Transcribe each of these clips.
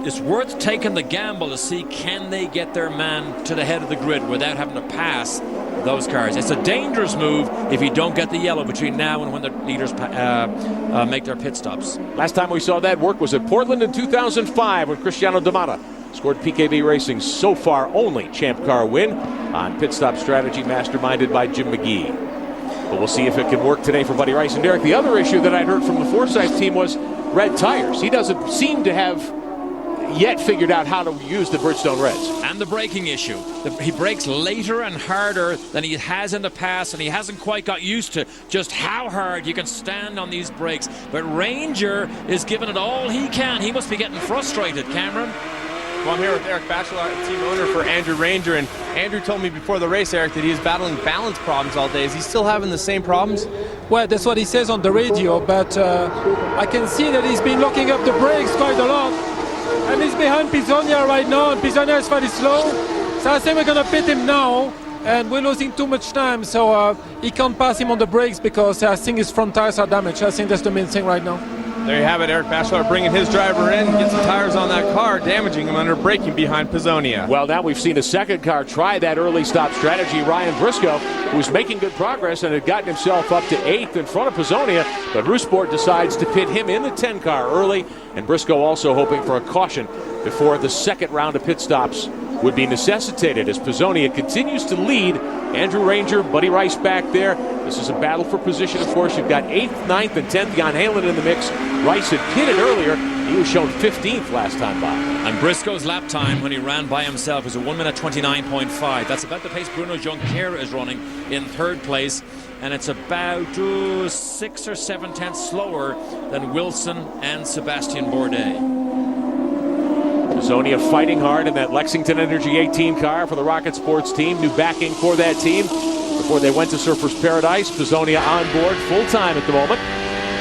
it's worth taking the gamble to see can they get their man to the head of the grid without having to pass those cars. It's a dangerous move if you don't get the yellow between now and when the leaders make their pit stops. Last time we saw that work was at Portland in 2005 when Cristiano D'Amata scored PKB Racing's so far only Champ Car win on pit stop strategy masterminded by Jim McGee. But we'll see if it can work today for Buddy Rice and Derek. The other issue that I'd heard from the Forsyth team was red tires. He doesn't seem to have yet figured out how to use the Bridgestone Reds. And the braking issue. He brakes later and harder than he has in the past, and he hasn't quite got used to just how hard you can stand on these brakes. But Ranger is giving it all he can. He must be getting frustrated, Cameron. Well, I'm here with Eric Batchelor, team owner for Andrew Ranger, and Andrew told me before the race, Eric, that he was battling balance problems all day. Is he still having the same problems? Well, that's what he says on the radio, but I can see that he's been locking up the brakes quite a lot. And he's behind Pisonia right now, and Pisonia is very slow. So I think we're going to pit him now, and we're losing too much time, so he can't pass him on the brakes because I think his front tires are damaged. I think that's the main thing right now. There you have it, Eric Batchelor bringing his driver in, gets the tires on that car, damaging him under braking behind Pisonia. Well, now we've seen a second car try that early stop strategy. Ryan Briscoe, who's making good progress and had gotten himself up to 8th in front of Pisonia, but Rousport decides to pit him in the 10 car early, and Briscoe also hoping for a caution before the second round of pit stops would be necessitated as Pisonia continues to lead. Andrew Ranger, Buddy Rice back there. This is a battle for position, of course. You've got 8th, 9th, and 10th. Jan Halen in the mix. Rice had pitted earlier. He was shown 15th last time by. And Briscoe's lap time when he ran by himself was a 1:29.5. That's about the pace Bruno Junqueira is running in third place. And it's about 6 or 7 tenths slower than Wilson and Sebastian Bourdais. Pisonia fighting hard in that Lexington Energy 18 car for the Rocket Sports team. New backing for that team before they went to Surfers Paradise. Pisonia on board full-time at the moment.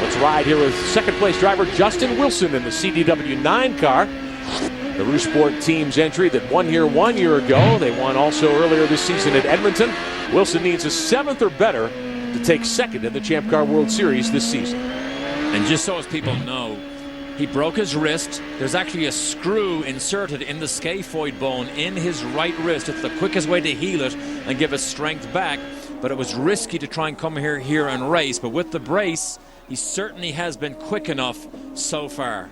Let's ride here with second-place driver Justin Wilson in the CDW 9 car. The Rousport team's entry that won here 1 year ago. They won also earlier this season at Edmonton. Wilson needs a 7th or better to take second in the Champ Car World Series this season. And just so as people know, he broke his wrist. There's actually a screw inserted in the scaphoid bone in his right wrist. It's the quickest way to heal it and give it strength back. But it was risky to try and come here and race. But with the brace, he certainly has been quick enough so far.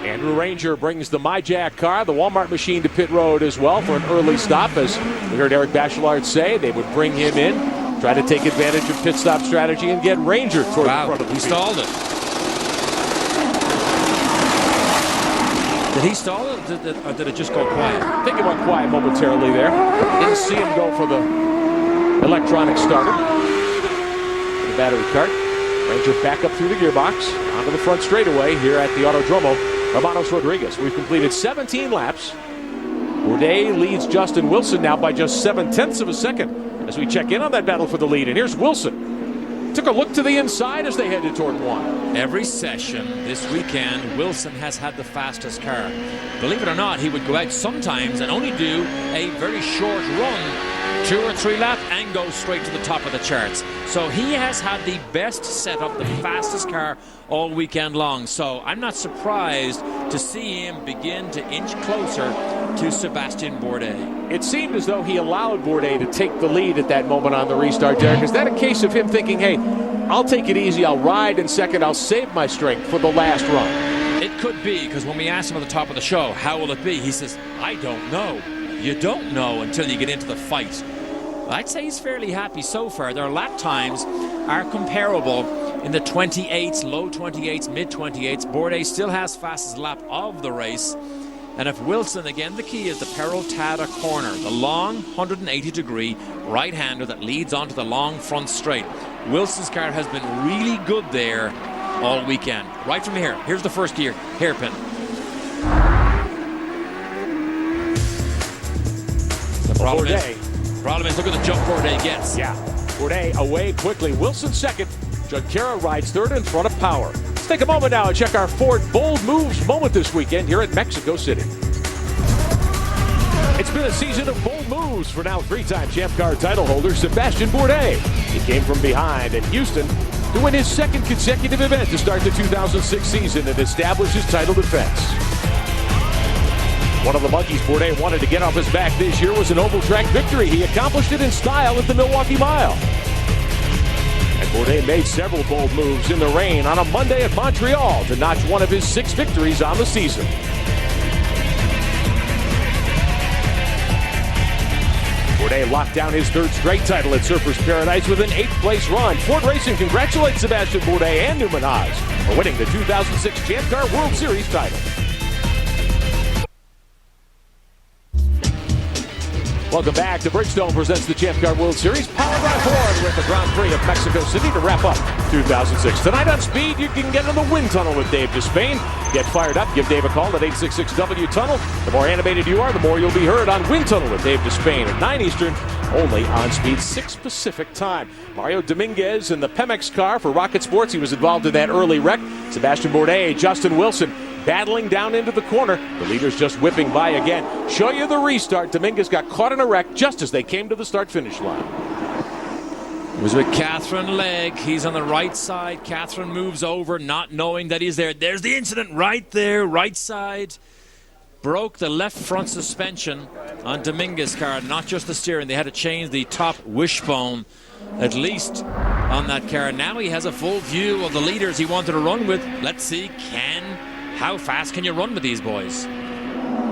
Andrew Ranger brings the MyJack car, the Walmart machine, to pit road as well for an early stop. As we heard Eric Bachelard say, they would bring him in, try to take advantage of pit stop strategy and get Ranger toward the front of the he field. stalled it. Did he stall it, or did it just go quiet? I think it went quiet momentarily there. Didn't see him go for the electronic starter. The battery cart. Ranger back up through the gearbox, onto the front straightaway here at the Autodromo Hermanos Rodriguez. We've completed 17 laps. Bourdais leads Justin Wilson now by just 7/10 of a second as we check in on that battle for the lead. And here's Wilson. Took a look to the inside as they headed toward one. Every session this weekend, Wilson has had the fastest car. Believe it or not, he would go out sometimes and only do a very short run, 2 or 3 laps, and go straight to the top of the charts. So he has had the best setup, the fastest car all weekend long. So I'm not surprised to see him begin to inch closer to Sebastian Bourdais. It seemed as though he allowed Bourdais to take the lead at that moment on the restart, Derek. Is that a case of him thinking, hey, I'll take it easy, I'll ride in second, I'll save my strength for the last run? It could be, because when we asked him at the top of the show, how will it be? He says, I don't know. You don't know until you get into the fight. I'd say he's fairly happy so far. Their lap times are comparable in the 28s, low 28s, mid 28s. Bourdais still has fastest lap of the race. And if Wilson, again, the key is the Perotada corner, the long 180-degree right-hander that leads onto the long front straight. Wilson's car has been really good there all weekend. Right from here, here's the first gear, hairpin. The problem is, look at the jump Bourdais gets. Yeah, Bourdais away quickly. Wilson second. Junqueira rides third in front of Power. Let's take a moment now and check our Ford Bold Moves moment this weekend here at Mexico City. It's been a season of bold moves for now 3-time Champ Car title holder Sebastian Bourdais. He came from behind in Houston to win his second consecutive event to start the 2006 season and establish his title defense. One of the monkeys Bourdais wanted to get off his back this year was an oval track victory. He accomplished it in style at the Milwaukee Mile. And Bourdais made several bold moves in the rain on a Monday at Montreal to notch one of his 6 victories on the season. Bourdais locked down his 3rd straight title at Surfers Paradise with an 8th place run. Ford Racing congratulates Sebastian Bourdais and Newman Haas for winning the 2006 Champ Car World Series title. Welcome back to Bridgestone presents the Champ Car World Series, powered by Ford, with the Grand Prix of Mexico City to wrap up 2006. Tonight on Speed, you can get in the wind tunnel with Dave Despain. Get fired up, give Dave a call at 866-W-TUNNEL. The more animated you are, the more you'll be heard on Wind Tunnel with Dave Despain at 9 Eastern, only on Speed 6 Pacific time. Mario Dominguez in the Pemex car for Rocket Sports. He was involved in that early wreck. Sebastian Bourdais, Justin Wilson battling down into the corner. The leaders just whipping by again. Show you the restart. Dominguez got caught in a wreck just as they came to the start-finish line. It was with Catherine Legg. He's on the right side. Catherine moves over, not knowing that he's there. There's the incident right there, right side. Broke the left front suspension on Dominguez's car, not just the steering. They had to change the top wishbone, at least, on that car. Now he has a full view of the leaders he wanted to run with. Let's see, how fast can you run with these boys?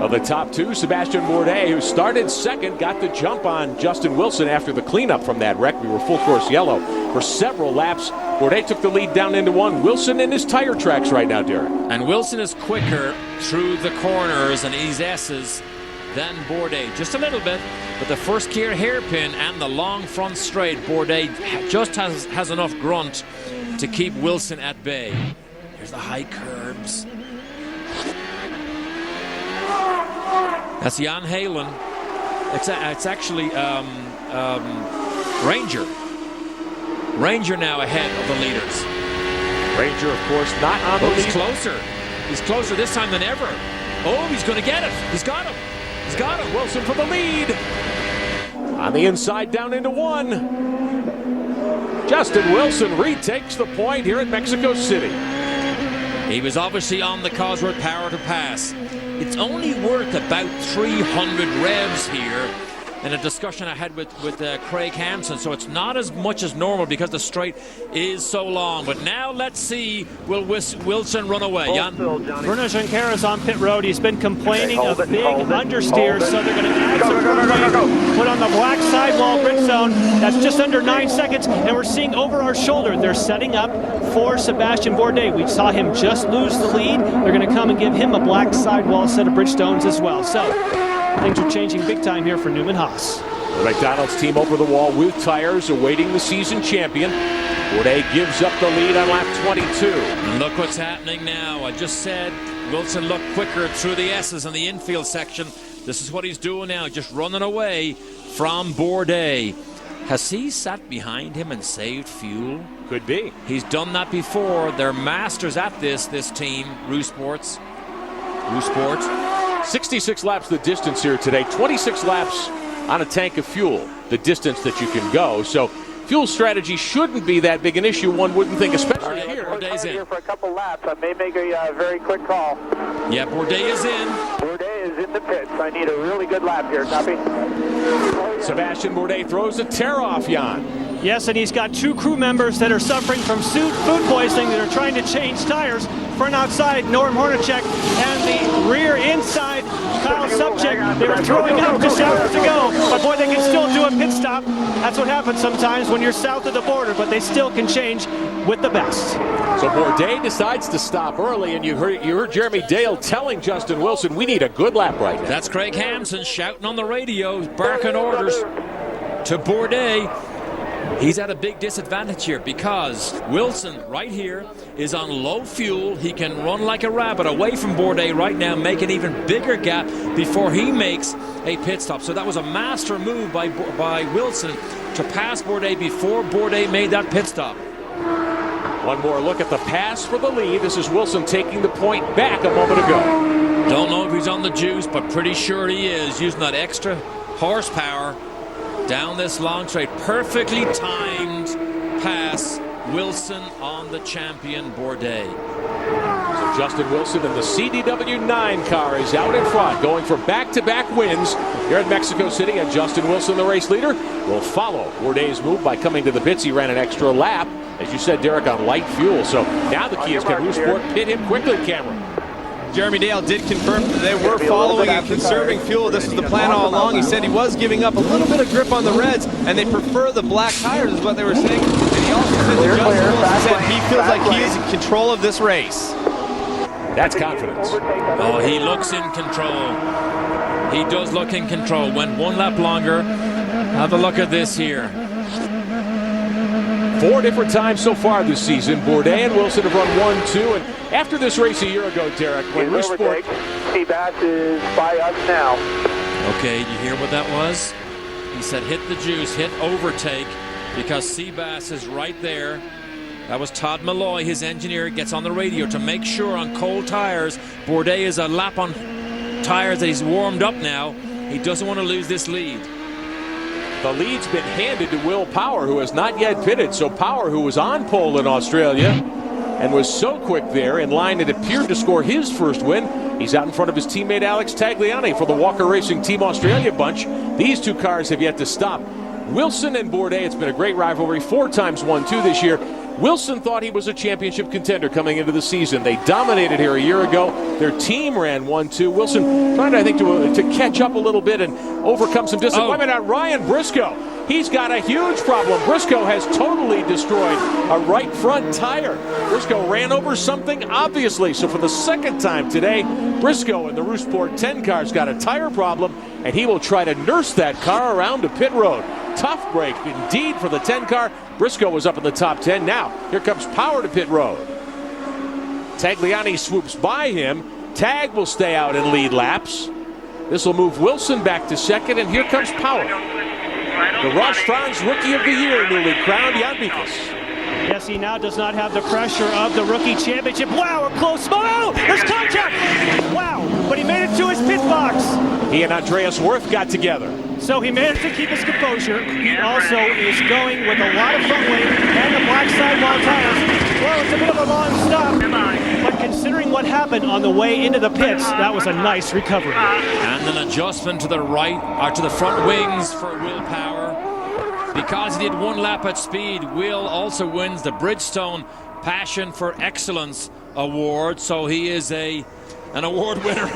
Of the top 2, Sebastian Bourdais, who started 2nd, got the jump on Justin Wilson after the cleanup from that wreck. We were full course yellow for several laps. Bourdais took the lead down into 1. Wilson in his tire tracks right now, Derek. And Wilson is quicker through the corners and these S's than Bourdais. Just a little bit, but the first gear hairpin and the long front straight, Bourdais just has enough grunt to keep Wilson at bay. Here's the high curbs. That's Jan Halen. It's actually Ranger. Ranger now ahead of the leaders. Ranger, of course, not on the lead. He's closer. He's closer this time than ever. Oh, he's going to get it. He's got him. He's got him. Wilson for the lead. On the inside, down into 1. Justin Wilson retakes the point here at Mexico City. He was obviously on the Cosworth power to pass. It's only worth about 300 revs here. And a discussion I had with Craig Hampson, so it's not as much as normal because the straight is so long. But now let's see, will Wilson run away? Jan? Bruno Junqueira's on pit road. He's been complaining of big understeers, so they're going to add some runway, put on the black sidewall Bridgestone. That's just under 9 seconds, and we're seeing over our shoulder. They're setting up for Sebastian Bourdais. We saw him just lose the lead. They're going to come and give him a black sidewall set of Bridgestones as well. So things are changing big time here for Newman Haas. The McDonald's team over the wall with tires awaiting the season champion. Bourdais gives up the lead on lap 22. And look what's happening now. I just said Wilson looked quicker through the S's in the infield section. This is what he's doing now, just running away from Bourdais. Has he sat behind him and saved fuel? Could be. He's done that before. They're masters at this team, Rue Sports. 66 laps the distance here today. 26 laps on a tank of fuel, the distance that you can go. So fuel strategy shouldn't be that big an issue, one wouldn't think, especially here. Bourdais here for a couple laps. I may make a very quick call. Yeah, Bourdais is in. Bourdais is in the pits. I need a really good lap here. Copy. Sebastian Bourdais throws a tear-off, Jan. Yes, and he's got 2 crew members that are suffering from food poisoning that are trying to change tires. Front outside, Norm Hornacek, and the rear inside, Kyle Subchik. They were throwing up just hours to go, but boy, they can still do a pit stop. That's what happens sometimes when you're south of the border, but they still can change with the best. So Bourdais decides to stop early, and you heard Jeremy Dale telling Justin Wilson, we need a good lap right now. That's Craig Hampson shouting on the radio, barking orders to Bourdais. He's at a big disadvantage here because Wilson right here is on low fuel. He can run like a rabbit away from Bourdais right now, make an even bigger gap before he makes a pit stop. So that was a master move by Wilson to pass Bourdais before Bourdais made that pit stop. One more look at the pass for the lead. This is Wilson taking the point back a moment ago. Don't know if he's on the juice, but pretty sure he is, using that extra horsepower down this long straight. Perfectly timed pass. Wilson on the champion Bourdais. So Justin Wilson in the CDW9 car is out in front, going for back-to-back wins here at Mexico City. And Justin Wilson, the race leader, will follow Bourdais' move by coming to the pits. He ran an extra lap, as you said, Derek, on light fuel. So now the key is, can Rousport pit him quickly, Cameron? Jeremy Dale did confirm that they were following and conserving fuel. This was the plan all along. He said he was giving up a little bit of grip on the reds, and they prefer the black tires, is what they were saying. And he also said that Justin Wilson said he feels like he is in control of this race. That's confidence. Oh, he looks in control. He does look in control. Went one lap longer. Have a look at this here. 4 different times so far this season. Bourdais and Wilson have run 1-2. And after this race a year ago, Derek, when Rousport... Seabass is by us now. Okay, you hear what that was? He said hit the juice, hit overtake, because Seabass is right there. That was Todd Malloy, his engineer, gets on the radio to make sure on cold tires. Bourdais is a lap on tires that he's warmed up now. He doesn't want to lose this lead. The lead's been handed to Will Power, who has not yet pitted. So Power, who was on pole in Australia and was so quick there, in line it appeared to score his first win. He's out in front of his teammate Alex Tagliani for the Walker Racing Team Australia bunch. These two cars have yet to stop. Wilson and Bourdais, it's been a great rivalry, 4 times 1-2 this year. Wilson thought he was a championship contender coming into the season. They dominated here a year ago. Their team ran 1-2. Wilson trying, I think, to catch up a little bit and overcome some disappointment. Now Ryan Briscoe, he's got a huge problem. Briscoe has totally destroyed a right front tire. Briscoe ran over something, obviously. So for the second time today, Briscoe in the Rousport 10 car's got a tire problem, and he will try to nurse that car around to pit road. Tough break indeed for the 10 car. Briscoe was up in the top 10. Now, here comes Power to pit road. Tagliani swoops by him. Tag will stay out and lead laps. This will move Wilson back to second, and here comes Power. The Ross Franz Rookie of the Year, newly crowned Jan Bikas. Yes, he now does not have the pressure of the rookie championship. Wow, a close. Oh, there's contact. Wow, but he made it to his pit box. He and Andreas Worth got together. So he managed to keep his composure. He also is going with a lot of front weight and the black sidewall tires. Well, it's a bit of a long stop, but considering what happened on the way into the pits, that was a nice recovery. And an adjustment to the right, or to the front wings for Will Power. Because he did 1 lap at speed, Will also wins the Bridgestone Passion for Excellence Award. So he is an award winner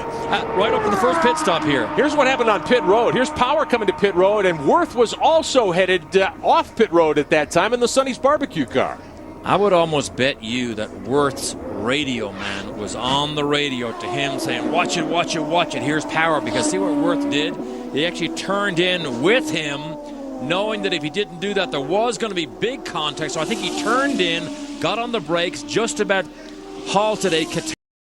right up in the first pit stop here. Here's what happened on pit road. Here's Power coming to pit road, and Worth was also headed off pit road at that time in the Sonny's barbecue car. I would almost bet you that Worth's radio man was on the radio to him saying, watch it, watch it, watch it. Here's Power. Because see what Worth did? He actually turned in with him, knowing that if he didn't do that, there was going to be big contact. So I think he turned in, got on the brakes, just about halted a